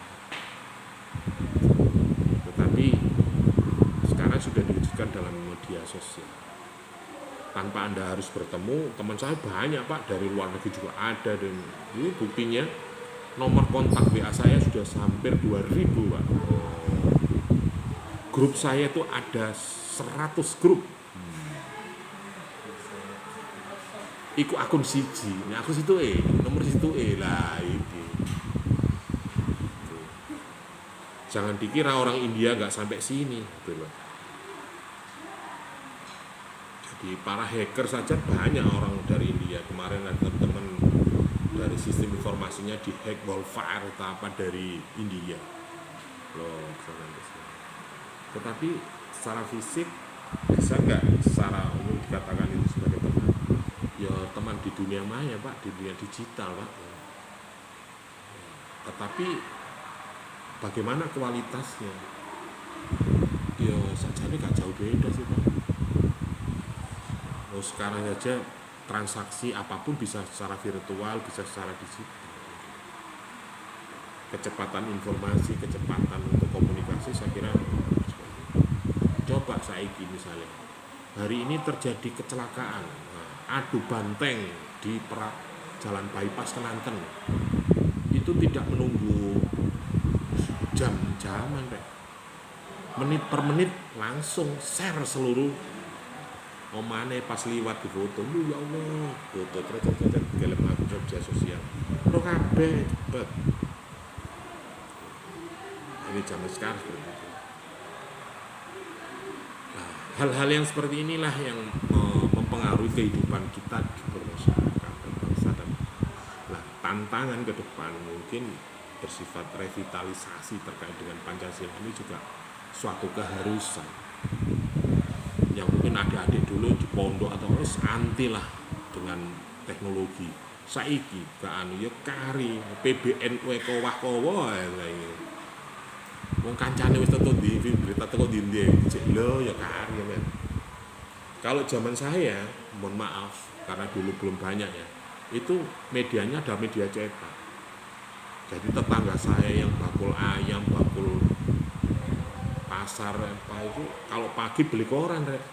Tetapi sekarang sudah diwujudkan dalam media sosial. Tanpa Anda harus bertemu, teman saya banyak Pak, dari luar negeri juga ada, dan ini buktinya nomor kontak WA saya sudah hampir 2000 Pak. Grup saya itu ada 100 grup. Iku akun siji, nah aku situ nomor situ lah ini. Jangan dikira orang India nggak sampai sini, gitu loh. Jadi para hacker saja banyak orang dari India. Kemarin ada teman dari sistem informasinya di hack Wolfire atau apa dari India. Loh, tetapi secara fisik bisa nggak secara umum dikatakan itu sebagai teman? Ya teman di dunia maya Pak, di dunia digital Pak. Tetapi bagaimana kualitasnya? Ya sajane gak jauh beda sih Pak. Sekarang saja transaksi apapun bisa secara virtual, bisa secara digital. Kecepatan informasi, kecepatan untuk komunikasi saya kira. Coba saiki misalnya, hari ini terjadi kecelakaan, adu banteng di Jalan Bypass Kenanten. Itu tidak menunggu jam-jaman Pak. Menit per menit langsung share seluruh omane pas liwat di foto. Ya Allah, foto terus gelem aku media sosial. Ora kabeh cepet. Ini zaman sekarang seperti itu. Nah, hal-hal yang seperti inilah yang mempengaruhi kehidupan kita di bermasyarakat dan bangsa. Nah, tantangan ke depan mungkin bersifat revitalisasi terkait dengan Pancasila ini juga suatu keharusan yang mungkin adik-adik dulu di pondok atau harus anti lah dengan teknologi. Saiki gak anu ya kari PBNU kowah-kowah ya. Wong kancane wis tetu di berita teko ndi cek lho ya kari ya men. Kalau zaman saya, mohon maaf karena dulu belum banyak ya. Itu medianya ada media cetak. Jadi tetangga saya yang bakul ayam, bakul pasar apa itu kalau pagi beli koran Rek.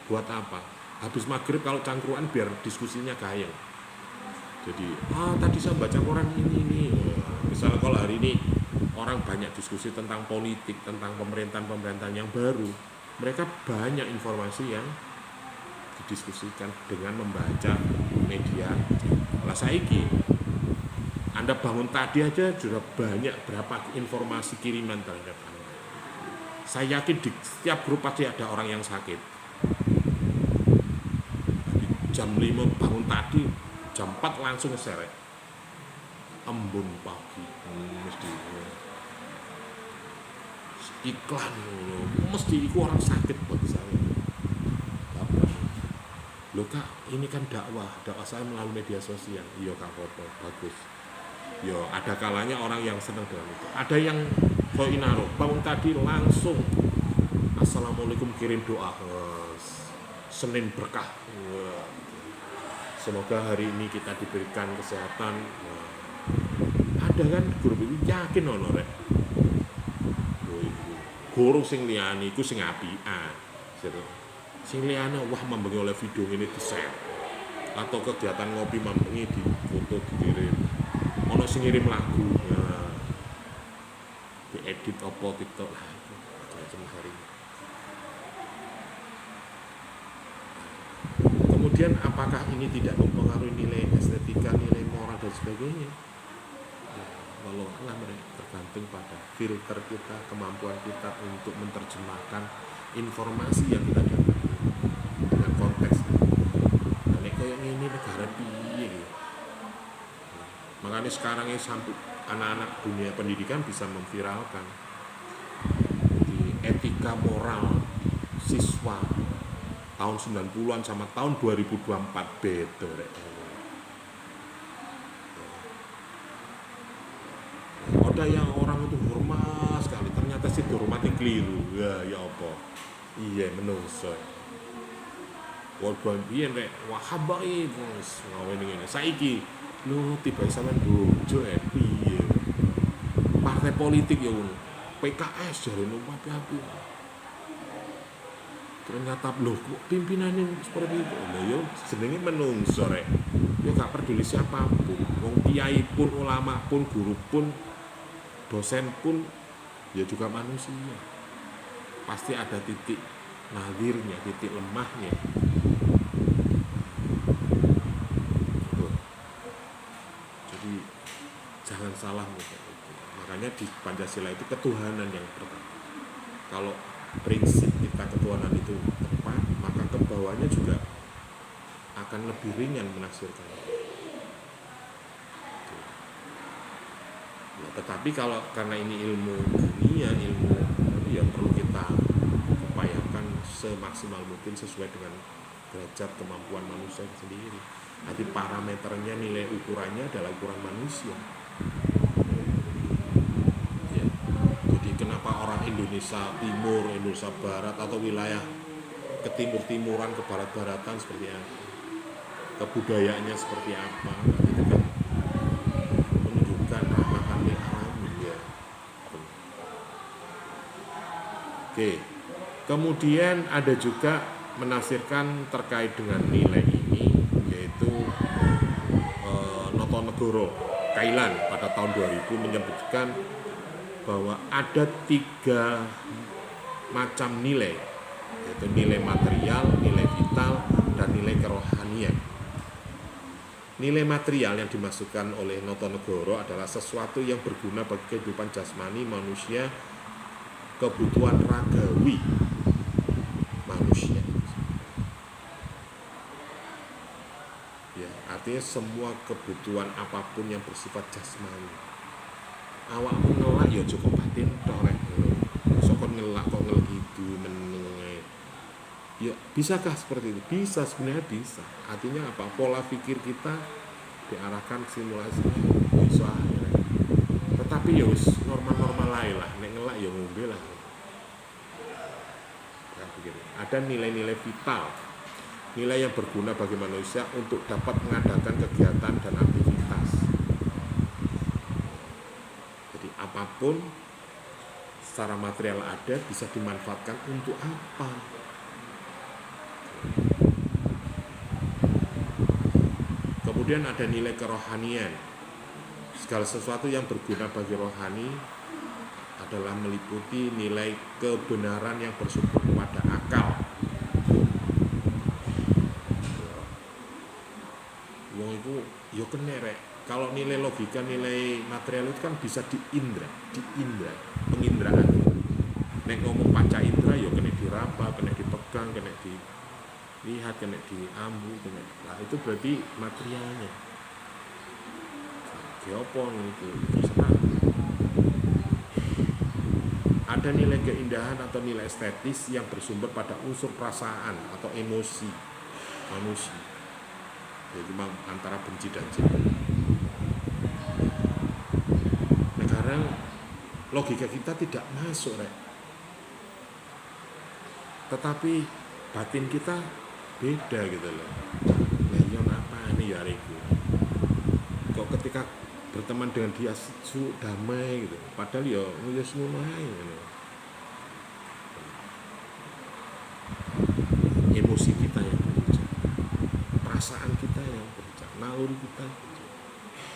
Buat apa? Habis maghrib kalau cangkruan biar diskusinya gayeng. Jadi tadi saya baca koran ini. Misalnya kalau hari ini orang banyak diskusi tentang politik, tentang pemerintahan yang baru, mereka banyak informasi yang didiskusikan dengan membaca media. Lah saiki Anda bangun tadi aja sudah banyak berapa informasi kiriman terhadap Anda. Saya yakin di setiap grup pasti ada orang yang sakit. Jam 5 bangun tadi, jam 4 langsung ngeseret. Embun pagi, mesti iklan, mesti itu orang sakit bagi saya. Loh Kak, ini kan dakwah saya melalui media sosial. Iya Kak Foto, bagus. Yo ada kalanya orang yang senang dengan itu. Ada yang koinaro, bangun tadi langsung Assalamualaikum kirim doa. Senin berkah. Semoga hari ini kita diberikan kesehatan. Ada kan grup ini yakin ono Rek. Guru sing liyane iku sing apian. Sing liyane wah mambengi oleh video ini di-share. Atau kegiatan ngopi mambengi di foto dikirim. Ono sing ngirim lagu. Nah, diedit apa TikTok lah itu macam hari. Kemudian apakah ini tidak mempengaruhi nilai estetika, nilai moral dan sebagainya? walau alam tergantung pada filter kita, kemampuan kita untuk menerjemahkan informasi yang kita dapat dengan konteks. Nah, nek koyo ngene negara piye gitu. Makanya sekarang ini sampai anak-anak dunia pendidikan bisa memviralkan di etika moral siswa tahun 90-an sama tahun 2024 beda rek. Ada yang orang itu hormat sekali, ternyata sih hormati keliru. Ya apa? Iya menungso. Walaupun biyen rek wahaba iki wis ngawene ngene. Saiki lho tiba sampean bojo piye? Partai politik ya ngono. PKS jarene api-api. Ternyata loh kok pimpinannya seperti itu. Lah yo jenenge menungso rek. Ya gak peduli siapapun. Wong kiai pun, ulama pun, guru pun, dosen pun ya juga manusia. Pasti ada titik nadirnya, titik lemahnya. Tuh. Jadi jangan salah gitu. Makanya di Pancasila itu ketuhanan yang pertama. Kalau prinsip kita ketuhanan itu tepat, maka ke bawahnya juga akan lebih ringan menafsirkan. Nah, tetapi kalau karena ini ilmu dunia, ilmu ya perlu kita upayakan semaksimal mungkin sesuai dengan derajat kemampuan manusia sendiri. Nanti parameternya, nilai ukurannya adalah ukuran manusia. Ya. Jadi kenapa orang Indonesia Timur, Indonesia Barat atau wilayah ke timur-timuran, ke barat-baratan seperti apa, kebudayaannya seperti apa, itu kan menunjukkan rahmatan lil alamin ya. Oke. Kemudian ada juga menafsirkan terkait dengan nilai ini, yaitu Notonegoro Kailan pada tahun 2000 menyebutkan bahwa ada 3 macam nilai, yaitu nilai material, nilai vital, dan nilai kerohanian. Nilai material yang dimasukkan oleh Notonegoro adalah sesuatu yang berguna bagi kehidupan jasmani manusia, kebutuhan ragawi manusia. Ya, artinya semua kebutuhan apapun yang bersifat jasmani. Awakmu ngelak ya cukup batin tok rek. Sok ngelak kok ngel gitu meneng. Ya, bisakah seperti itu? Bisa, sebenarnya bisa. Artinya apa? Pola pikir kita diarahkan simulasinya bisa akhirnya. Tetapi ya wis normal-normal lain lah. Nek ngelak ya ngombe lah. Ya, begitu. Ada nilai-nilai vital. Nilai yang berguna bagi manusia untuk dapat mengadakan kegiatan dan aktivitas. Jadi apapun secara material ada bisa dimanfaatkan untuk apa? Kemudian ada nilai kerohanian. Segala sesuatu yang berguna bagi rohani adalah meliputi nilai kebenaran yang bersumber pada akal. Wong itu yo kena rek. Kalau nilai logika, nilai material itu kan bisa diindra, penginderaan. Nek ngomong panca indera yo kena diraba, kena dipegang, kena dilihat, kena diambu, kena. Nah, itu berarti materialnya. Apa itu terserah. Ada nilai keindahan atau nilai estetis yang bersumber pada unsur perasaan atau emosi manusia. Jadi antara benci dan cinta. Nah, karena logika kita tidak masuk rek. Tetapi batin kita beda gitu loh. Nah, yang apa ini ya Riku? Kok ketika berteman dengan dia damai gitu. Padahal ya nguyus ngono ae gitu. Emosi kita yang berbicara, perasaan kita yang berbicara, naluri kita.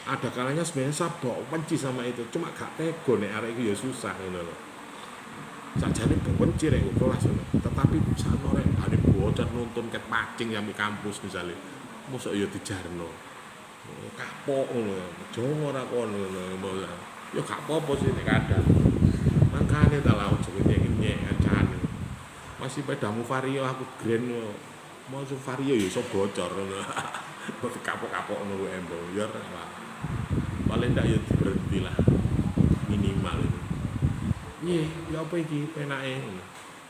Ada kalanya sebenarnya sabok benci sama itu, cuma gak tego nek arek iku ya susah ngono lho. Sajane benci rek kelas ngono. Tetapi sakno rek ane bocah nuntun ket pacing yang di kampus misalnya. Mosok ya dijarno. Kapok ngono, jowo ora kono ngono. Ya gak apa-apa sih nek kadang. Mangkane ta lah ojo nyek-nyek kancane. Masih pedamu Vario aku Grand yo. Mau Vario ya iso bocor ngono. Kok kapok-kapok ngono kuwi embo. Ya ora. Paling ndak ya berhenti lah. Minimal itu. Iya, ya apa iki penake.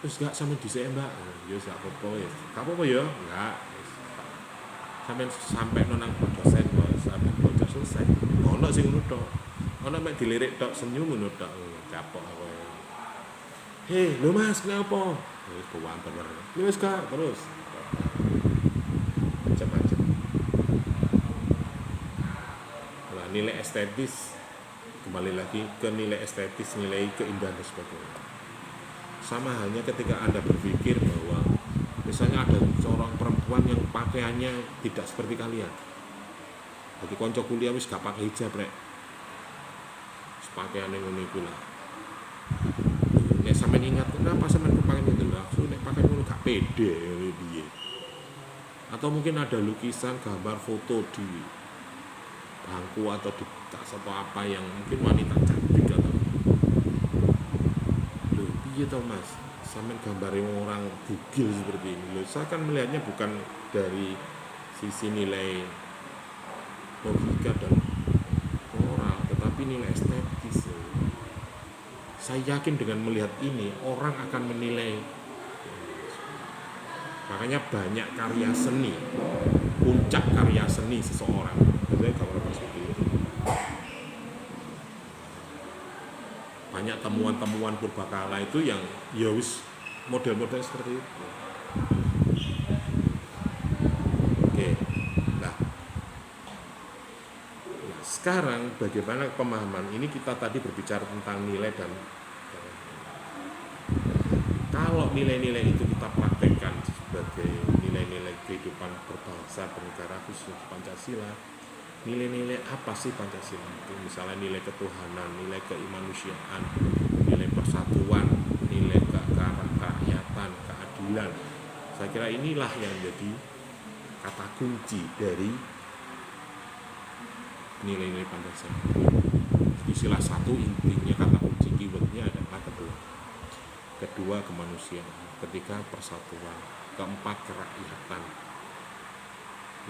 Terus gak sampe dhisik Mbak. Ya gak apa-apa ya. Gak apa-apa ya. Enggak. Sampai nonang dosen kok sampai bocor selesai. Ono sing ngono tok. Ono mek dilirik tok senyum ngono tok. Kapok aku. Hei, lho Mas, kenapa? Wis buang bener. Ya wis Kak, terus. Macam-macam. Nah, nilai estetis kembali lagi ke nilai estetis, nilai keindahan dan sebagainya. Sama halnya ketika Anda berpikir bahwa misalnya ada seorang perempuan yang pakaiannya tidak seperti kalian. Jadi konco kuliah wis gak pakai hijab rek. Pakaiane ngono iku lah. Nek sampean ingat kenapa sampean kepakaian itu lah, so nek pakai ngono gak pede piye. Atau mungkin ada lukisan gambar foto di bangku atau di tas atau apa yang mungkin wanita cantik atau lho piye to Mas? Sampean gambare orang bugil seperti ini. Loh, saya kan melihatnya bukan dari sisi nilai logika dan moral, tetapi nilai estetis. Saya yakin dengan melihat ini orang akan menilai. Makanya banyak karya seni, puncak karya seni seseorang. Biasanya gambar seperti itu. Banyak temuan-temuan purbakala itu yang ya wis model-model seperti itu. Oke. Nah, sekarang bagaimana pemahaman ini, kita tadi berbicara tentang nilai dan kalau nilai-nilai itu kita praktekkan sebagai nilai-nilai kehidupan berbangsa bernegara khusus Pancasila. Nilai-nilai apa sih Pancasila itu? Misalnya nilai ketuhanan, nilai kemanusiaan, nilai persatuan, nilai kerakyatan, keadilan. Saya kira inilah yang menjadi kata kunci dari nilai-nilai Pancasila. Jadi salah satu intinya kata kunci keywordnya adalah kedua kemanusiaan, ketiga persatuan, keempat kerakyatan,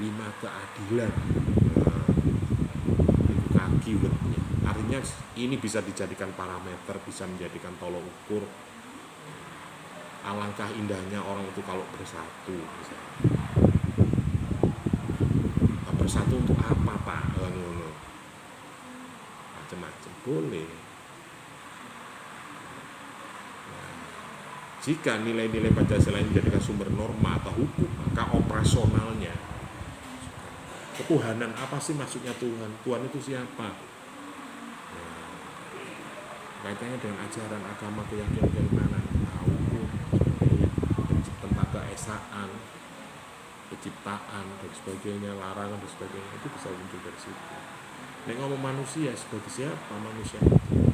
lima keadilan. Keywordnya artinya ini bisa dijadikan parameter, bisa menjadikan tolok ukur. Alangkah indahnya orang itu kalau bersatu misalnya. Bersatu untuk apa Pak? Macam-macam boleh. Jika nilai-nilai Pancasila ini dijadikan sumber norma atau hukum, maka operasionalnya ketuhanan, apa sih maksudnya Tuhan? Tuhan itu siapa? Kaitannya dengan ajaran agama, keyakinan, keimanan, hukum, tentang keesaan, penciptaan dan sebagainya, larangan dan sebagainya, itu bisa muncul dari situ. Nek ngomong manusia, sebagai siapa manusia itu?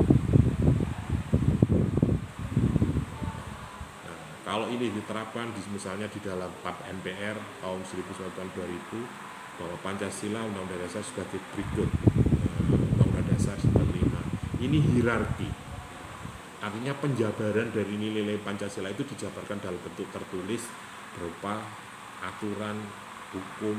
Kalau ini diterapkan misalnya di dalam PAP MPR tahun 2000 bahwa Pancasila Undang-Undang Dasar sebagai berikut. Undang-Undang Dasar 45. Ini hierarki. Artinya penjabaran dari nilai Pancasila itu dijabarkan dalam bentuk tertulis berupa aturan, hukum,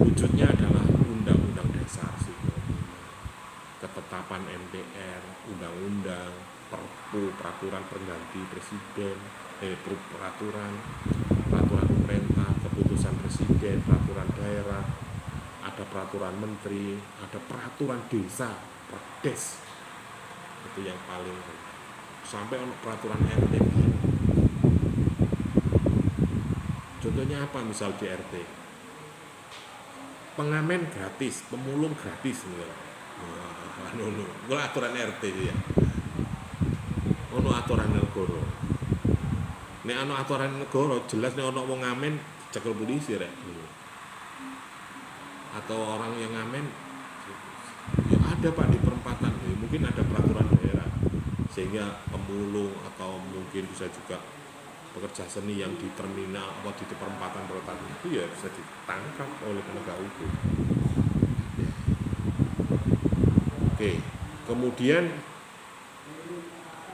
wujudnya adalah Undang-Undang Dasar 45. Ketetapan MPR, undang-undang, perpu, peraturan pengganti presiden, peraturan pemerintah, keputusan presiden, peraturan daerah, ada peraturan menteri, ada peraturan desa, perdes. Itu yang paling sampai peraturan RT. Contohnya apa? Misal di RT, pengamen gratis, pemulung gratis, Ono aturan RT ya. Ono aturan negara. Nek ono aturan negara jelas nek ono wong ngamen cekel polisi rek. Atau orang yang ngamen ya ada Pak di perempatan. Ya, mungkin ada peraturan daerah sehingga pemulung atau mungkin bisa juga pekerja seni yang di terminal atau di perempatan itu ya bisa ditangkap oleh penegak hukum. Oke. Kemudian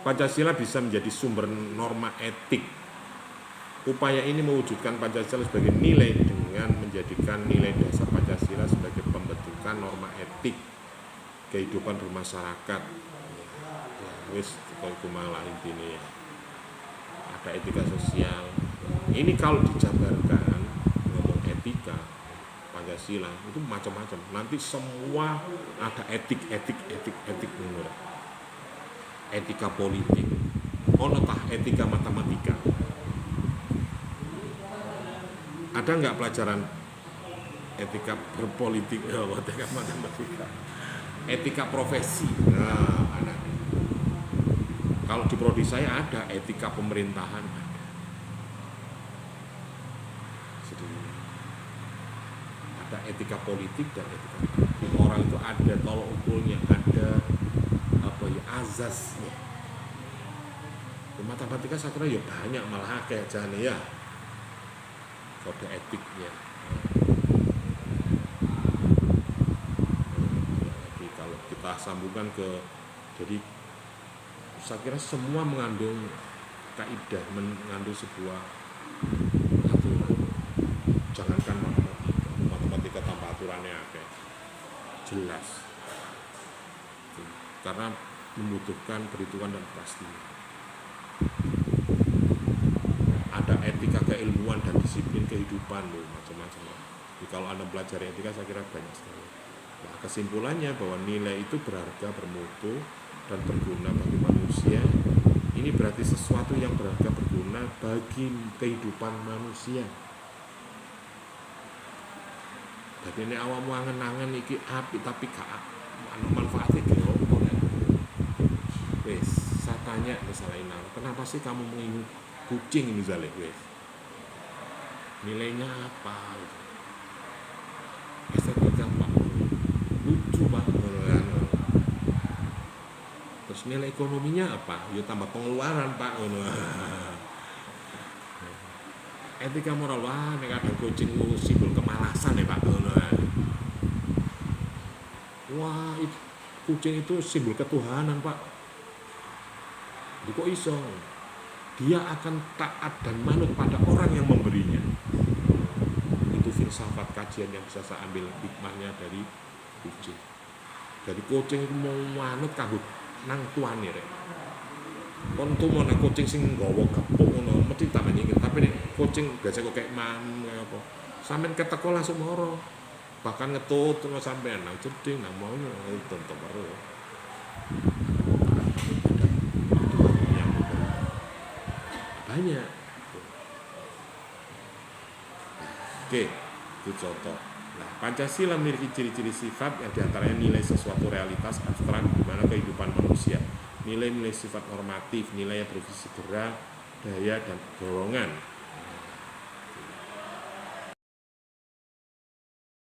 Pancasila bisa menjadi sumber norma etik. Upaya ini mewujudkan Pancasila sebagai nilai dengan menjadikan nilai dasar Pancasila sebagai pembentukan norma etik kehidupan bermasyarakat. Ya, wis kalau malah intinya ada etika sosial. Ini kalau dijabarkan ngomong etika Pancasila itu macam-macam. Nanti semua ada etik menurut. Etika politik, ono tah etika matematika. Ada nggak pelajaran etika berpolitik, etika matematika, etika profesi? Nah, ada. Kalau di prodi saya ada etika pemerintahan. Jadi ada etika politik dan etika orang itu ada tolok ukurnya, ada apa ya azasnya. Matematika saya kira ya banyak malah kayak jane ya kode etiknya. Jadi kalau kita sambungkan ke, jadi saya kira semua mengandung kaidah, mengandung sebuah aturan. Jangankan matematika tanpa aturannya ada jelas, karena membutuhkan perhitungan dan kepastian. Ada etika keilmuan dan disiplin kehidupan loh, macam-macam. Jadi kalau Anda belajar etika saya kira banyak sekali. Nah, kesimpulannya bahwa nilai itu berharga, bermutu dan berguna bagi manusia. Ini berarti sesuatu yang berharga, berguna bagi kehidupan manusia. Jadi ini awam angen-angen iki api tapi gak anu manfaatnya gitu. Wes, saya tanya misalnya, kenapa sih kamu mengingat kucing misalnya, wes nilainya apa? Estetika pak, lucu pak. Terus nilai ekonominya apa? Ya tambah pengeluaran pak. Etika moral, wah nek ada kucing simbol kemalasan ya pak. Wah kucing itu simbol ketuhanan pak. Jadi kok iso? Dia akan taat dan manut pada orang yang memberinya. Itu filsafat kajian yang bisa saya ambil hikmahnya dari kucing. Dari kucing itu mau manut kanggo nang tuane rek. Kon tuwa nang kucing sing nggawa gepuk ngono mesti tambah nyingkir, tapi nek kucing biasa kok kayak mam kayak apa. Sampeyan keteko langsung moro. Bahkan ngetut terus sampean nang jeding nang mau tonton baru. Banyak. Oke, itu contoh. Nah, Pancasila memiliki ciri-ciri sifat yang diantaranya nilai sesuatu realitas abstrak di mana kehidupan manusia, nilai-nilai sifat normatif, nilai yang berfungsi gerak, daya, dan dorongan.